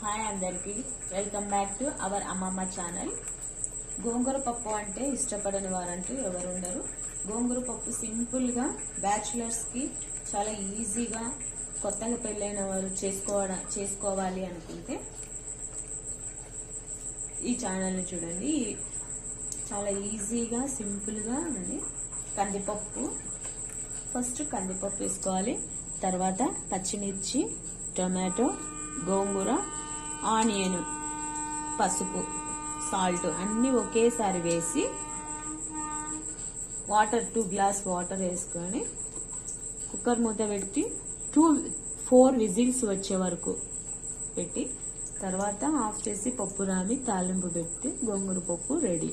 Hi అందరికి welcome back to our అమ్మమ్మ channel. గోంగూర పప్పు అంటే ఇష్టపడని వారంటూ ఎవరు ఉండరు. గోంగూర పప్పు సింపుల్గా బ్యాచులర్స్కి చాలా ఈజీగా కొత్తగా పెళ్ళైన వారు చేసుకోవాలి అనుకుంటే ఈ ఛానల్ని చూడండి. చాలా ఈజీగా సింపుల్గా ఉంది. కందిపప్పు, ఫస్ట్ కందిపప్పు వేసుకోవాలి. తర్వాత పచ్చిమిర్చి, టొమాటో, గోంగూర, ఆనియన్, పసుపు, సాల్ట్ అన్నీ ఒకేసారి వేసి2 గ్లాస్ వాటర్ వేసుకొని కుక్కర్ మూత పెట్టి 4 విజిల్స్ వచ్చే వరకు పెట్టి తర్వాత ఆఫ్ చేసి పప్పు రామి తాలింపు పెట్టి గోంగూర పప్పు రెడీ.